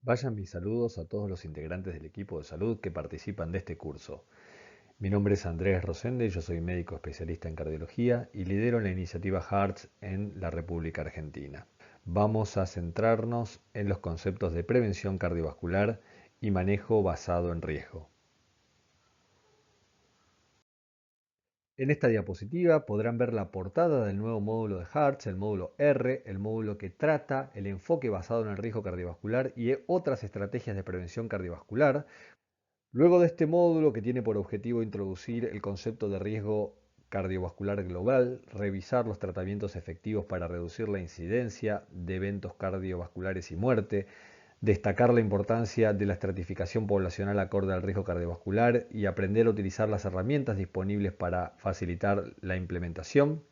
Vayan mis saludos a todos los integrantes del equipo de salud que participan de este curso. Mi nombre es Andrés Rosende, yo soy médico especialista en cardiología y lidero la iniciativa HEARTS en la República Argentina. Vamos a centrarnos en los conceptos de prevención cardiovascular y manejo basado en riesgo. En esta diapositiva podrán ver la portada del nuevo módulo de HEARTS, el módulo R, el módulo que trata el enfoque basado en el riesgo cardiovascular y otras estrategias de prevención cardiovascular. Luego de este módulo, que tiene por objetivo introducir el concepto de riesgo cardiovascular global, revisar los tratamientos efectivos para reducir la incidencia de eventos cardiovasculares y muerte, destacar la importancia de la estratificación poblacional acorde al riesgo cardiovascular y aprender a utilizar las herramientas disponibles para facilitar la implementación,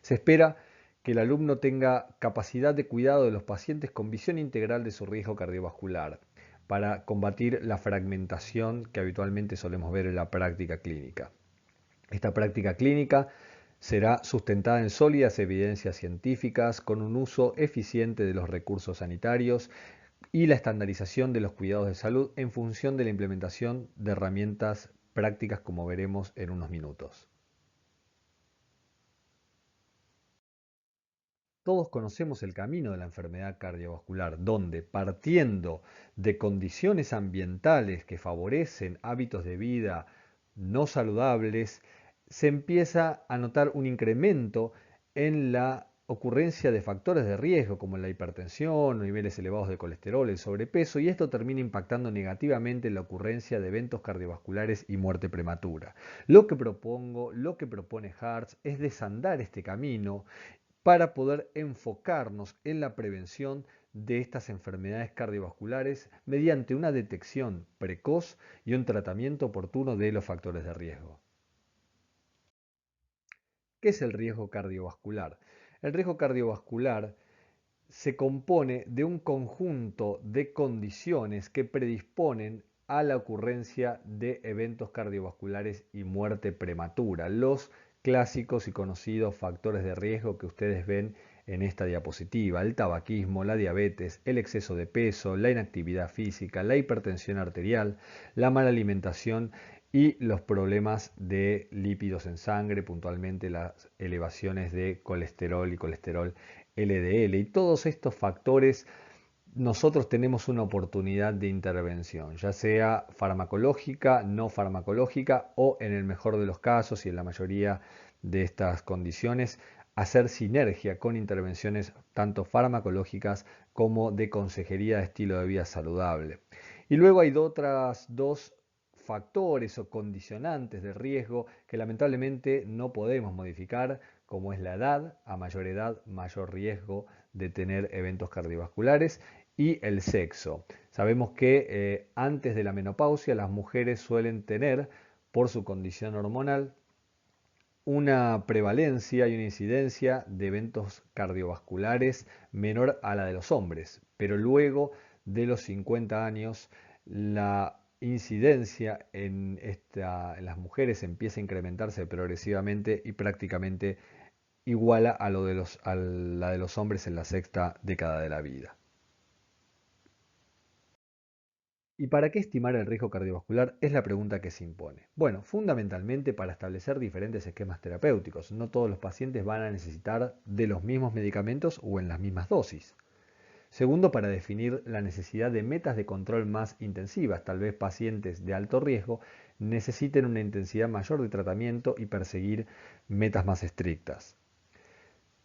se espera que el alumno tenga capacidad de cuidado de los pacientes con visión integral de su riesgo cardiovascular para combatir la fragmentación que habitualmente solemos ver en la práctica clínica. Esta práctica clínica será sustentada en sólidas evidencias científicas con un uso eficiente de los recursos sanitarios y la estandarización de los cuidados de salud en función de la implementación de herramientas prácticas como veremos en unos minutos. Todos conocemos el camino de la enfermedad cardiovascular, donde partiendo de condiciones ambientales que favorecen hábitos de vida no saludables, se empieza a notar un incremento en la ocurrencia de factores de riesgo como la hipertensión, niveles elevados de colesterol, el sobrepeso, y esto termina impactando negativamente en la ocurrencia de eventos cardiovasculares y muerte prematura. Lo que propone Hartz es desandar este camino para poder enfocarnos en la prevención de estas enfermedades cardiovasculares mediante una detección precoz y un tratamiento oportuno de los factores de riesgo. ¿Qué es el riesgo cardiovascular? El riesgo cardiovascular se compone de un conjunto de condiciones que predisponen a la ocurrencia de eventos cardiovasculares y muerte prematura, los clásicos y conocidos factores de riesgo que ustedes ven en esta diapositiva: el tabaquismo, la diabetes, el exceso de peso, la inactividad física, la hipertensión arterial, la mala alimentación y los problemas de lípidos en sangre, puntualmente las elevaciones de colesterol y colesterol LDL. Y todos estos factores nosotros tenemos una oportunidad de intervención, ya sea farmacológica, no farmacológica o, en el mejor de los casos y en la mayoría de estas condiciones, hacer sinergia con intervenciones tanto farmacológicas como de consejería de estilo de vida saludable. Y luego hay otras dos factores o condicionantes de riesgo que lamentablemente no podemos modificar, como es la edad. A mayor edad, mayor riesgo de tener eventos cardiovasculares, y el sexo. Sabemos que antes de la menopausia las mujeres suelen tener, por su condición hormonal, una prevalencia y una incidencia de eventos cardiovasculares menor a la de los hombres, pero luego de los 50 años la incidencia en las mujeres empieza a incrementarse progresivamente y prácticamente iguala a la de los hombres en la sexta década de la vida. ¿Y para qué estimar el riesgo cardiovascular? Es la pregunta que se impone. Bueno, fundamentalmente para establecer diferentes esquemas terapéuticos. No todos los pacientes van a necesitar de los mismos medicamentos o en las mismas dosis. Segundo, para definir la necesidad de metas de control más intensivas. Tal vez pacientes de alto riesgo necesiten una intensidad mayor de tratamiento y perseguir metas más estrictas.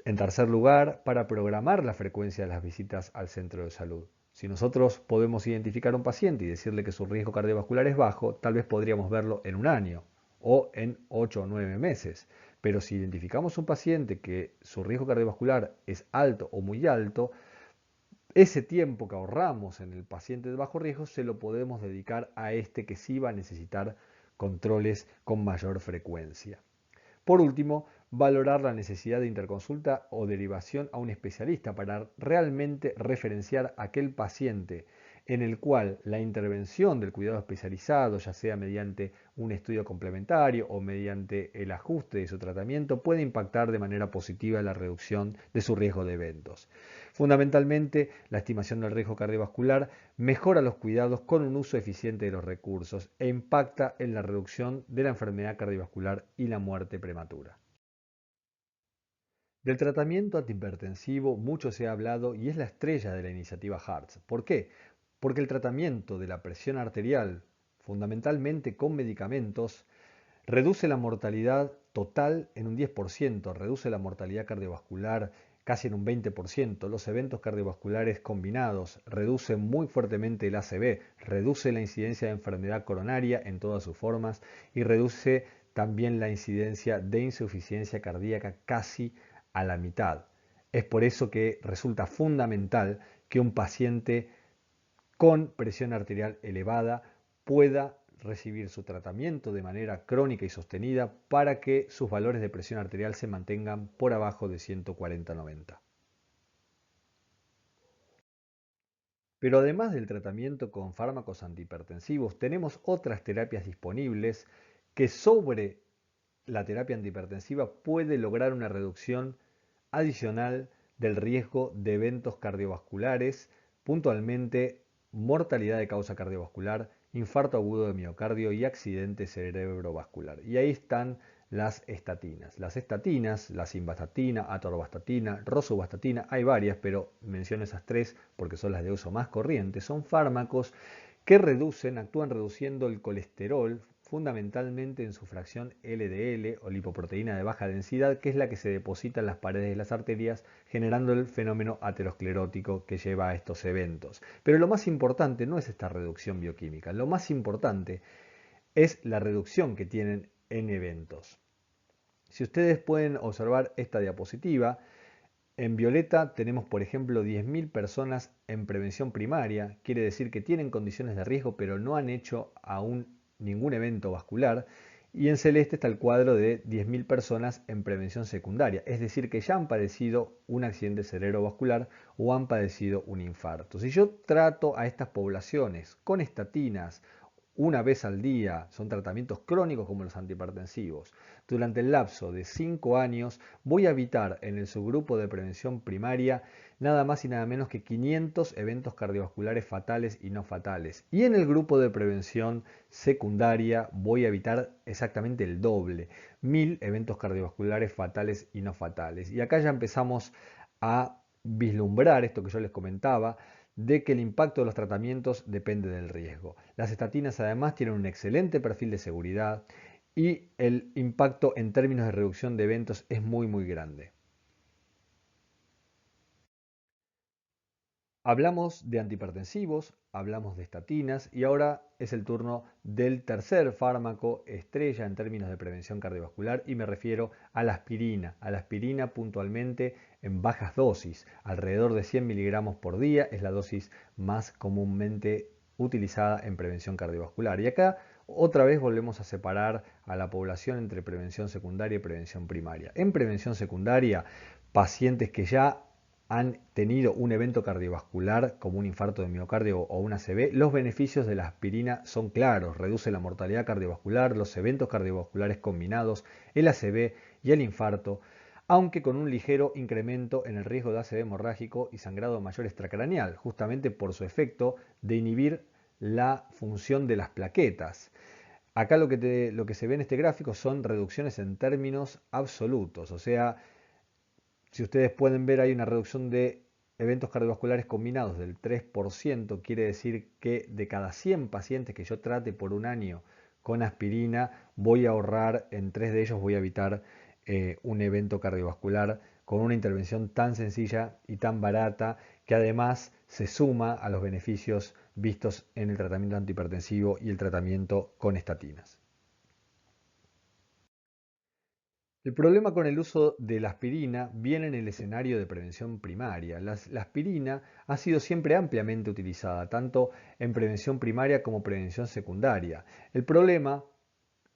En tercer lugar, para programar la frecuencia de las visitas al centro de salud. Si nosotros podemos identificar a un paciente y decirle que su riesgo cardiovascular es bajo, tal vez podríamos verlo en un año o en 8 o 9 meses. Pero si identificamos un paciente que su riesgo cardiovascular es alto o muy alto, ese tiempo que ahorramos en el paciente de bajo riesgo se lo podemos dedicar a este que sí va a necesitar controles con mayor frecuencia. Por último, valorar la necesidad de interconsulta o derivación a un especialista para realmente referenciar a aquel paciente en el cual la intervención del cuidado especializado, ya sea mediante un estudio complementario o mediante el ajuste de su tratamiento, puede impactar de manera positiva en la reducción de su riesgo de eventos. Fundamentalmente, la estimación del riesgo cardiovascular mejora los cuidados con un uso eficiente de los recursos e impacta en la reducción de la enfermedad cardiovascular y la muerte prematura. Del tratamiento antihipertensivo mucho se ha hablado y es la estrella de la iniciativa HEARTS. ¿Por qué? Porque el tratamiento de la presión arterial, fundamentalmente con medicamentos, reduce la mortalidad total en un 10%, reduce la mortalidad cardiovascular casi en un 20%, los eventos cardiovasculares combinados, reduce muy fuertemente el ACV, reduce la incidencia de enfermedad coronaria en todas sus formas y reduce también la incidencia de insuficiencia cardíaca casi a la mitad. Es por eso que resulta fundamental que un paciente con presión arterial elevada pueda recibir su tratamiento de manera crónica y sostenida para que sus valores de presión arterial se mantengan por abajo de 140/90. Pero además del tratamiento con fármacos antihipertensivos, tenemos otras terapias disponibles que sobre la terapia antihipertensiva puede lograr una reducción adicional del riesgo de eventos cardiovasculares, puntualmente mortalidad de causa cardiovascular, infarto agudo de miocardio y accidente cerebrovascular. Y ahí están las estatinas. La simvastatina, atorvastatina, rosuvastatina, hay varias, pero menciono esas tres porque son las de uso más corriente. Son fármacos que actúan reduciendo el colesterol, fundamentalmente en su fracción LDL o lipoproteína de baja densidad, que es la que se deposita en las paredes de las arterias, generando el fenómeno aterosclerótico que lleva a estos eventos. Pero lo más importante no es esta reducción bioquímica, lo más importante es la reducción que tienen en eventos. Si ustedes pueden observar esta diapositiva, en violeta tenemos, por ejemplo, 10.000 personas en prevención primaria, quiere decir que tienen condiciones de riesgo pero no han hecho aún ningún evento vascular. Y en celeste está el cuadro de 10.000 personas en prevención secundaria, es decir, que ya han padecido un accidente cerebrovascular o han padecido un infarto. Si yo trato a estas poblaciones con estatinas una vez al día, son tratamientos crónicos como los antihipertensivos, durante el lapso de 5 años, voy a evitar en el subgrupo de prevención primaria nada más y nada menos que 500 eventos cardiovasculares fatales y no fatales. Y en el grupo de prevención secundaria voy a evitar exactamente el doble, 1000 eventos cardiovasculares fatales y no fatales. Y acá ya empezamos a vislumbrar esto que yo les comentaba, de que el impacto de los tratamientos depende del riesgo. Las estatinas además tienen un excelente perfil de seguridad y el impacto en términos de reducción de eventos es muy grande. Hablamos de antihipertensivos, hablamos de estatinas y ahora es el turno del tercer fármaco estrella en términos de prevención cardiovascular y me refiero a la aspirina puntualmente en bajas dosis, alrededor de 100 miligramos por día es la dosis más comúnmente utilizada en prevención cardiovascular. Y acá otra vez volvemos a separar a la población entre prevención secundaria y prevención primaria. En prevención secundaria, pacientes que ya han tenido un evento cardiovascular como un infarto de miocardio o una ACV, los beneficios de la aspirina son claros. Reduce la mortalidad cardiovascular, los eventos cardiovasculares combinados, el ACV y el infarto, aunque con un ligero incremento en el riesgo de ACV hemorrágico y sangrado mayor extracraneal, justamente por su efecto de inhibir la función de las plaquetas. Acá lo que se ve en este gráfico son reducciones en términos absolutos, o sea, si ustedes pueden ver, hay una reducción de eventos cardiovasculares combinados del 3%, quiere decir que de cada 100 pacientes que yo trate por un año con aspirina, voy a ahorrar, en 3 de ellos voy a evitar un evento cardiovascular con una intervención tan sencilla y tan barata que además se suma a los beneficios vistos en el tratamiento antihipertensivo y el tratamiento con estatinas. El problema con el uso de la aspirina viene en el escenario de prevención primaria. La aspirina ha sido siempre ampliamente utilizada, tanto en prevención primaria como prevención secundaria. El problema,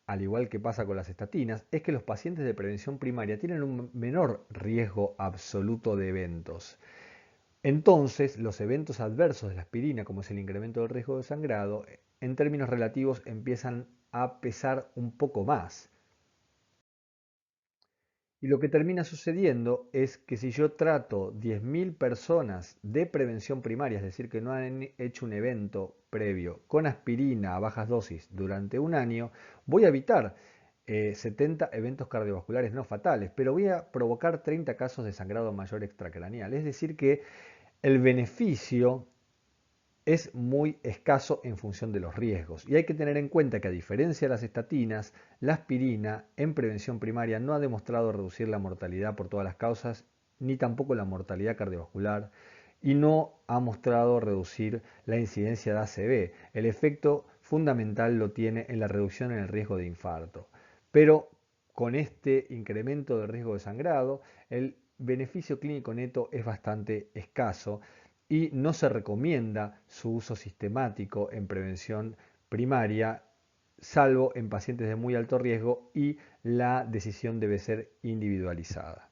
al igual que pasa con las estatinas, es que los pacientes de prevención primaria tienen un menor riesgo absoluto de eventos. Entonces, los eventos adversos de la aspirina, como es el incremento del riesgo de sangrado, en términos relativos empiezan a pesar un poco más. Y lo que termina sucediendo es que si yo trato 10.000 personas de prevención primaria, es decir, que no han hecho un evento previo con aspirina a bajas dosis durante un año, voy a evitar 70 eventos cardiovasculares no fatales, pero voy a provocar 30 casos de sangrado mayor extracraneal. Es decir, que el beneficio es muy escaso en función de los riesgos. Y hay que tener en cuenta que a diferencia de las estatinas, la aspirina en prevención primaria no ha demostrado reducir la mortalidad por todas las causas, ni tampoco la mortalidad cardiovascular, y no ha mostrado reducir la incidencia de ACV. El efecto fundamental lo tiene en la reducción en el riesgo de infarto. Pero con este incremento de riesgo de sangrado, el beneficio clínico neto es bastante escaso y no se recomienda su uso sistemático en prevención primaria, salvo en pacientes de muy alto riesgo, y la decisión debe ser individualizada.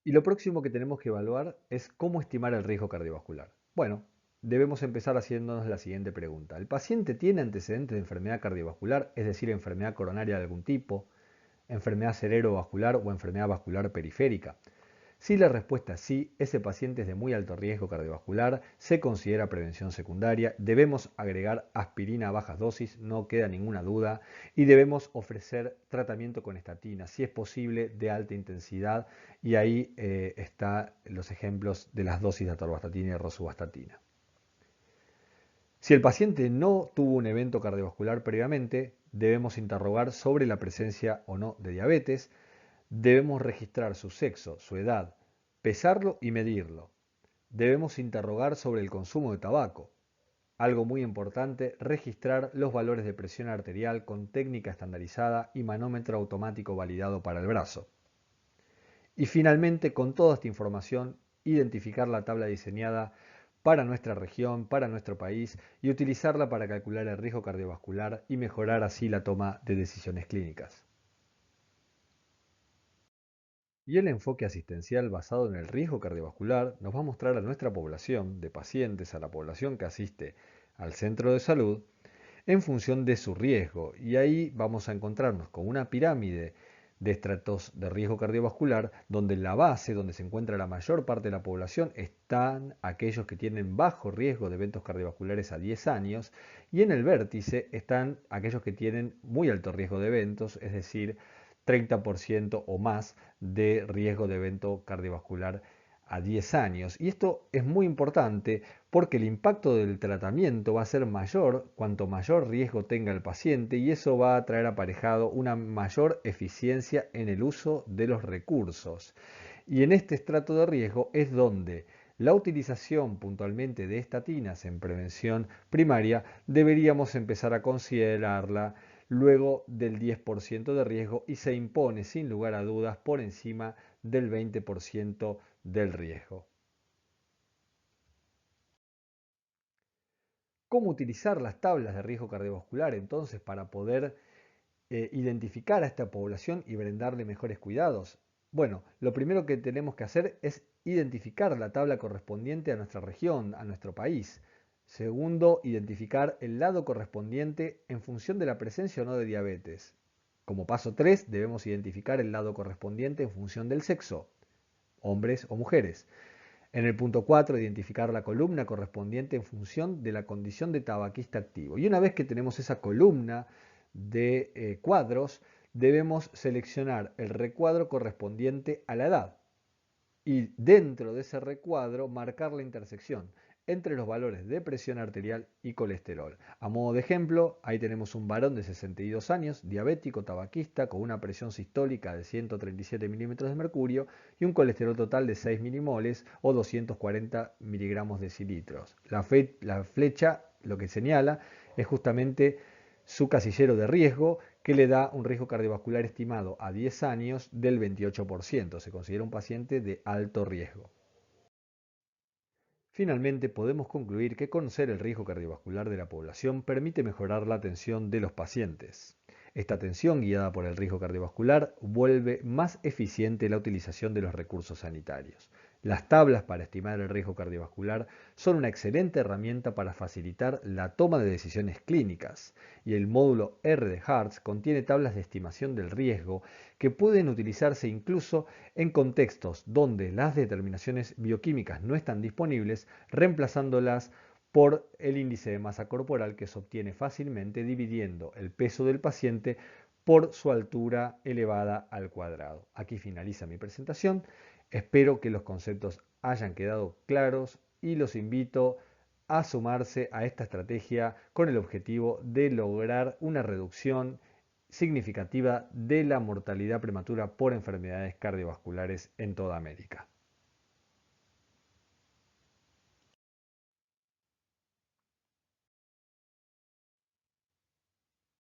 Y lo próximo que tenemos que evaluar es cómo estimar el riesgo cardiovascular. Bueno, debemos empezar haciéndonos la siguiente pregunta. ¿El paciente tiene antecedentes de enfermedad cardiovascular, es decir, enfermedad coronaria de algún tipo, enfermedad cerebrovascular o enfermedad vascular periférica? Si la respuesta es sí, ese paciente es de muy alto riesgo cardiovascular, se considera prevención secundaria, debemos agregar aspirina a bajas dosis, no queda ninguna duda, y debemos ofrecer tratamiento con estatina, si es posible, de alta intensidad, y ahí están los ejemplos de las dosis de atorvastatina y rosuvastatina. Si el paciente no tuvo un evento cardiovascular previamente, debemos interrogar sobre la presencia o no de diabetes. Debemos registrar su sexo, su edad, pesarlo y medirlo. Debemos interrogar sobre el consumo de tabaco. Algo muy importante, registrar los valores de presión arterial con técnica estandarizada y manómetro automático validado para el brazo. Y finalmente, con toda esta información, identificar la tabla diseñada para nuestra región, para nuestro país, y utilizarla para calcular el riesgo cardiovascular y mejorar así la toma de decisiones clínicas. Y el enfoque asistencial basado en el riesgo cardiovascular nos va a mostrar a nuestra población de pacientes, a la población que asiste al centro de salud, en función de su riesgo. Y ahí vamos a encontrarnos con una pirámide de estratos de riesgo cardiovascular, donde en la base, donde se encuentra la mayor parte de la población, están aquellos que tienen bajo riesgo de eventos cardiovasculares a 10 años, y en el vértice están aquellos que tienen muy alto riesgo de eventos, es decir, 30% o más de riesgo de evento cardiovascular a 10 años. Y esto es muy importante porque el impacto del tratamiento va a ser mayor cuanto mayor riesgo tenga el paciente, y eso va a traer aparejado una mayor eficiencia en el uso de los recursos. Y en este estrato de riesgo es donde la utilización puntualmente de estatinas en prevención primaria deberíamos empezar a considerarla luego del 10% de riesgo, y se impone sin lugar a dudas por encima del 20% del riesgo. ¿Cómo utilizar las tablas de riesgo cardiovascular entonces para poder identificar a esta población y brindarle mejores cuidados? Bueno, lo primero que tenemos que hacer es identificar la tabla correspondiente a nuestra región, a nuestro país. Segundo, identificar el lado correspondiente en función de la presencia o no de diabetes. Como paso 3, debemos identificar el lado correspondiente en función del sexo, hombres o mujeres. En el punto 4, identificar la columna correspondiente en función de la condición de tabaquista activo. Y una vez que tenemos esa columna de cuadros, debemos seleccionar el recuadro correspondiente a la edad. Y dentro de ese recuadro marcar la intersección entre los valores de presión arterial y colesterol. A modo de ejemplo, ahí tenemos un varón de 62 años, diabético, tabaquista, con una presión sistólica de 137 milímetros de mercurio y un colesterol total de 6 milimoles o 240 miligramos decilitros. La flecha lo que señala es justamente su casillero de riesgo, que le da un riesgo cardiovascular estimado a 10 años del 28%. Se considera un paciente de alto riesgo. Finalmente, podemos concluir que conocer el riesgo cardiovascular de la población permite mejorar la atención de los pacientes. Esta atención, guiada por el riesgo cardiovascular, vuelve más eficiente la utilización de los recursos sanitarios. Las tablas para estimar el riesgo cardiovascular son una excelente herramienta para facilitar la toma de decisiones clínicas, y el módulo R de HEARTS contiene tablas de estimación del riesgo que pueden utilizarse incluso en contextos donde las determinaciones bioquímicas no están disponibles, reemplazándolas por el índice de masa corporal, que se obtiene fácilmente dividiendo el peso del paciente por su altura elevada al cuadrado. Aquí finaliza mi presentación. Espero que los conceptos hayan quedado claros y los invito a sumarse a esta estrategia con el objetivo de lograr una reducción significativa de la mortalidad prematura por enfermedades cardiovasculares en toda América.